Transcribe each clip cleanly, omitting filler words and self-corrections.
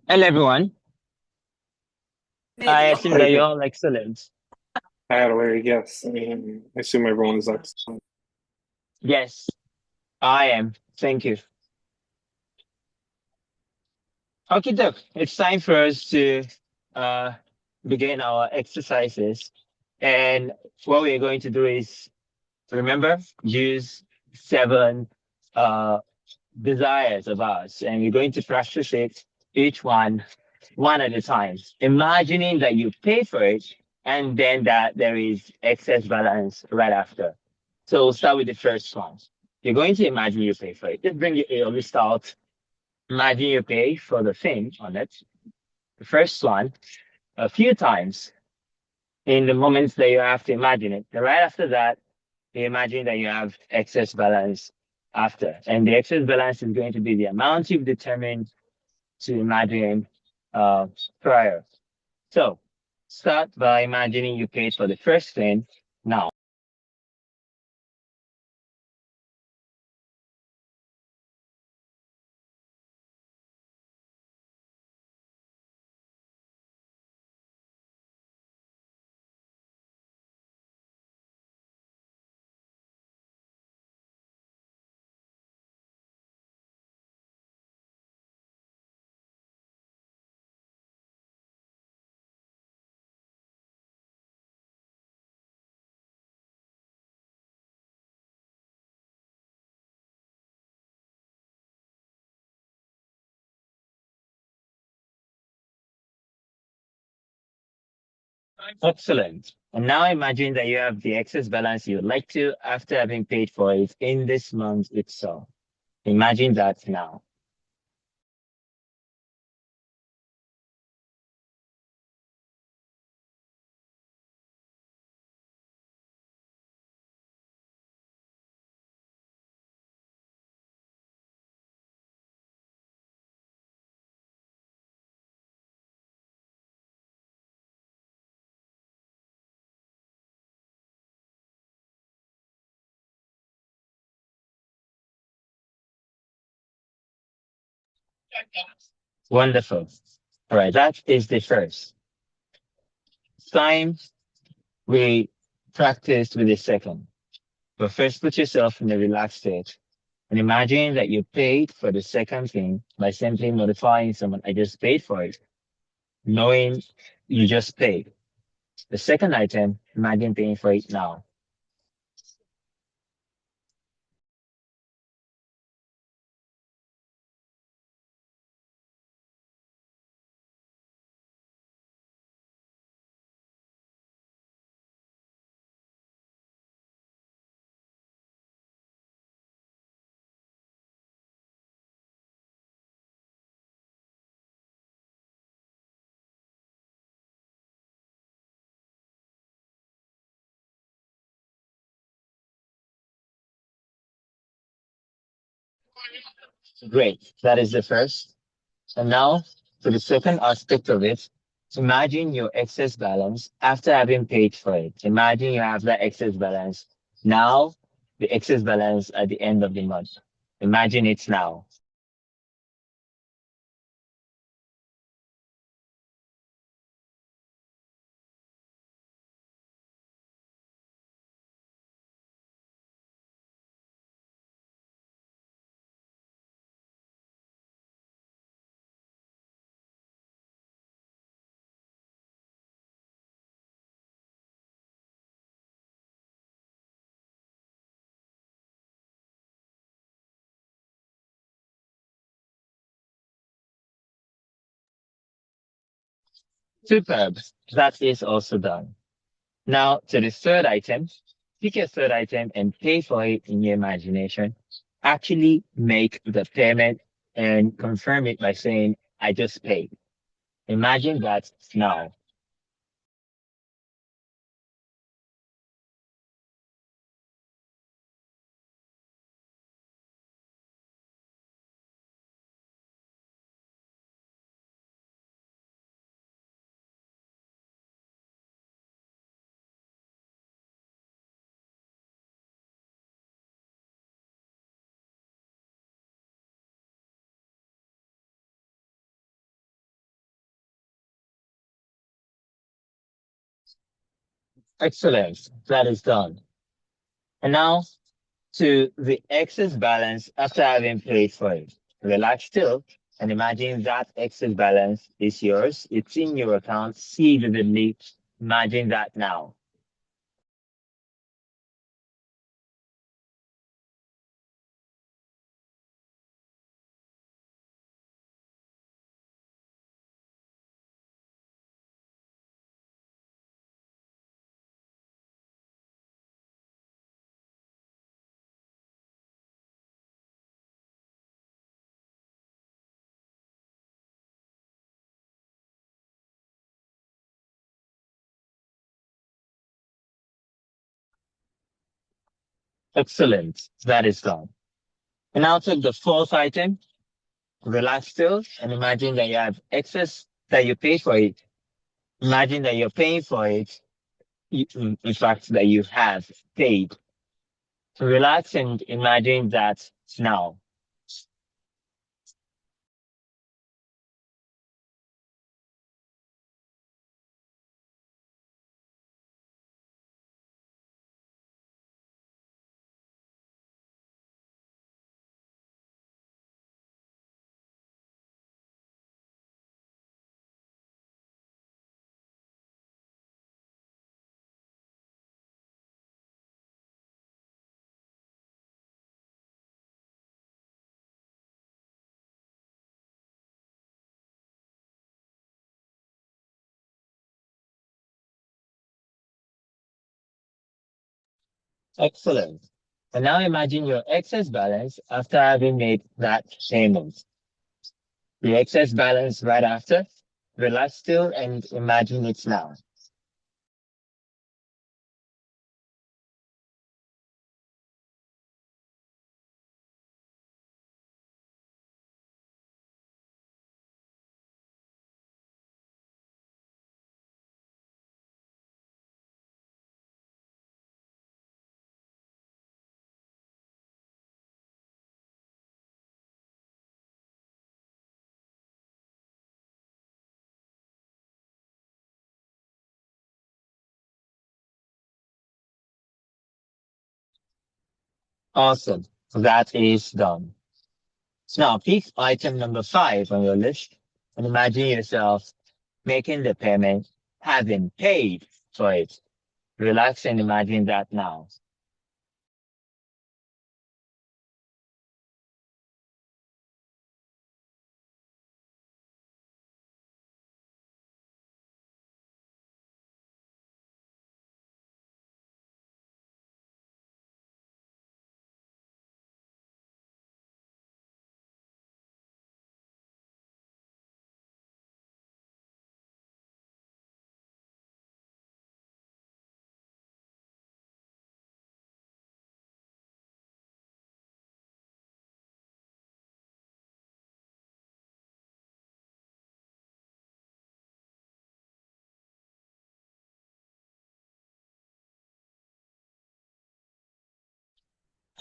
Hello, everyone. I assume Hi that you're there. all excellent. Hi, Larry. Yes, I assume everyone's excellent. Yes, I am. Thank you. Okay, Doc, it's time for us to uh, begin our exercises. And what we're going to do is, remember, use seven uh, desires of ours, and we're going to practice it each one at a time, imagining that you pay for it and then that there is excess balance right after. So we'll start with the first one. You're going to imagine you pay for it. Just bring your list out. Imagine you pay for the thing on it. The first one, a few times in the moments that you have to imagine it. And right after that, you imagine that you have excess balance after. And the excess balance is going to be the amount you've determined to imagine uh, prior. So start by imagining you paid for the first thing now. Excellent. And now imagine that you have the excess balance you'd like to after having paid for it in this month itself. Imagine that now. Wonderful. All right, that is the first. Time we practiced with the second. But first, put yourself in a relaxed state and imagine that you paid for the second thing by simply notifying someone, I just paid for it, knowing you just paid. The second item, imagine paying for it now. Great. That is the first. And now, for the second aspect of it, imagine your excess balance after having paid for it. Imagine you have that excess balance. Now, the excess balance at the end of the month. Imagine it now. Superb. That is also done. Now to the third item. Pick a third item and pay for it in your imagination. Actually make the payment and confirm it by saying, I just paid. Imagine that now. Excellent. That is done. And now to the excess balance after having paid for it. Relax still and imagine that excess balance is yours. It's in your account. See vividly. Imagine that now. Excellent. That is done. And now take the fourth item. Relax still and imagine that you have excess that you pay for it. Imagine that you're paying for it. In fact, that you have paid. So relax and imagine that now. Excellent. And now imagine your excess balance after having made that payment. The excess balance right after. Relax still and imagine it now. Awesome. That is done. So now pick item number 5 on your list and imagine yourself making the payment, having paid for it. Relax and imagine that now.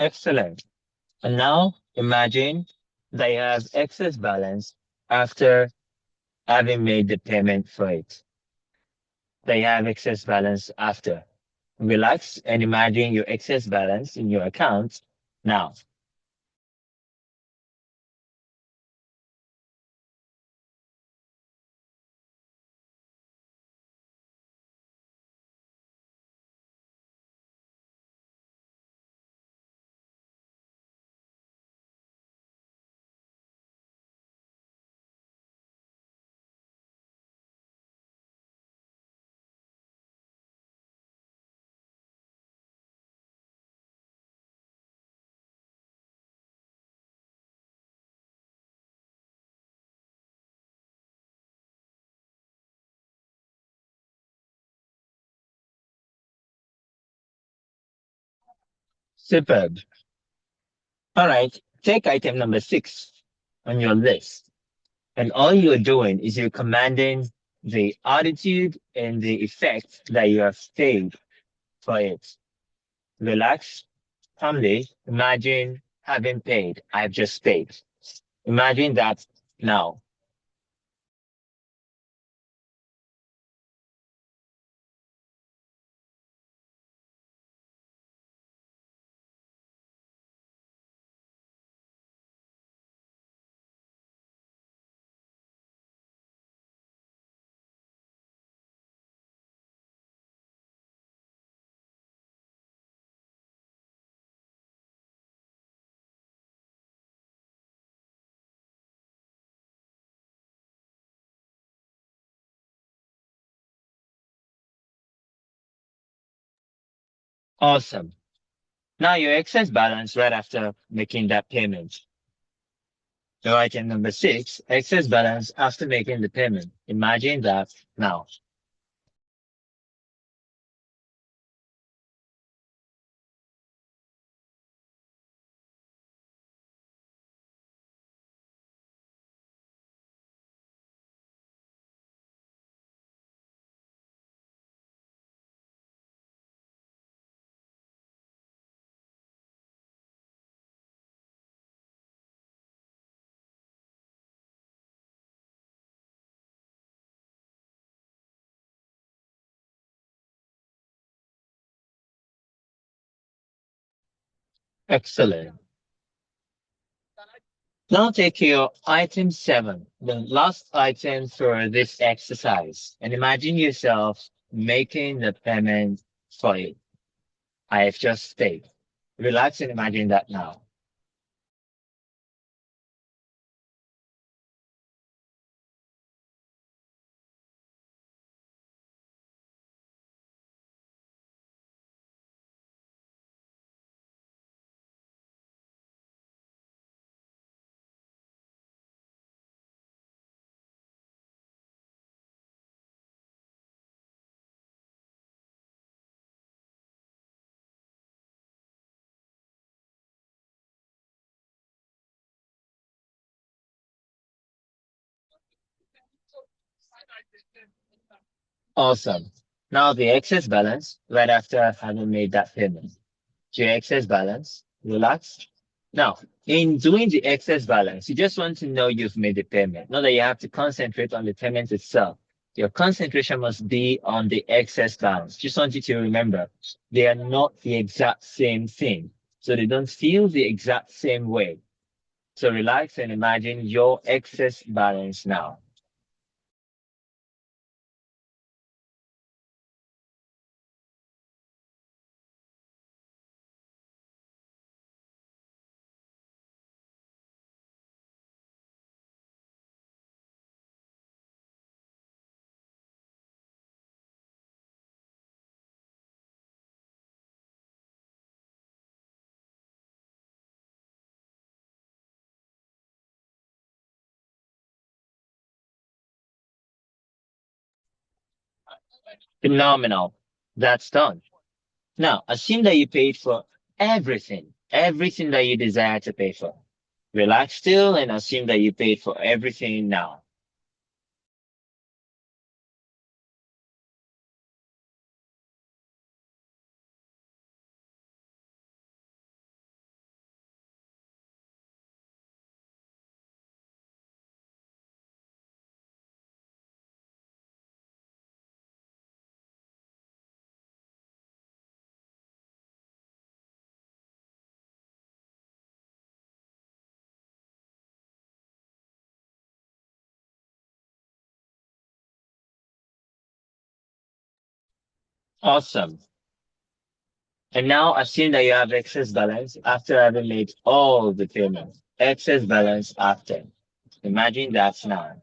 Excellent. And now imagine that you have excess balance after having made the payment for it. That you have excess balance after. Relax and imagine your excess balance in your account now. Superb. All right. Take item number 6 on your list. And all you're doing is you're commanding the attitude and the effect that you have paid for it. Relax, calmly. Imagine having paid. I've just paid. Imagine that now. Awesome. Now your excess balance right after making that payment. So item number 6, excess balance after making the payment. Imagine that now. Excellent. Now take your item 7, the last item for this exercise, and imagine yourself making the payment for it. I have just paid. Relax and imagine that now. Awesome. Now the excess balance right after having made that payment. Your excess balance, relax. Now, in doing the excess balance, you just want to know you've made the payment, not that you have to concentrate on the payment itself. Your concentration must be on the excess balance. Just want you to remember they are not the exact same thing. So they don't feel the exact same way. So relax and imagine your excess balance now. Phenomenal. That's done. Now, assume that you paid for everything that you desire to pay for. Relax still and assume that you paid for everything now. Awesome. And now assume that you have excess balance after having made all the payments. Excess balance after. Imagine that's now.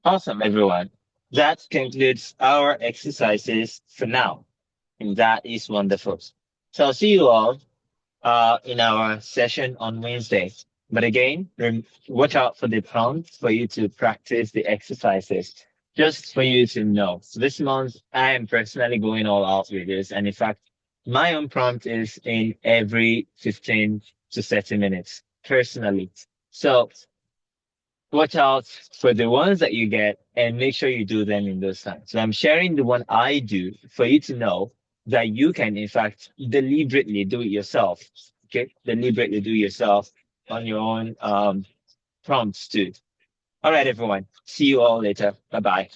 Awesome, everyone. That concludes our exercises for now. And that is wonderful. So I'll see you all in our session on Wednesday. But again, watch out for the prompts for you to practice the exercises, just for you to know. So this month, I am personally going all out with this. And in fact, my own prompt is in every 15 to 30 minutes personally. So watch out for the ones that you get and make sure you do them in those times. So I'm sharing the one I do for you to know that you can, in fact, deliberately do it yourself. Okay. Deliberately do yourself on your own prompts too. All right, everyone. See you all later. Bye bye.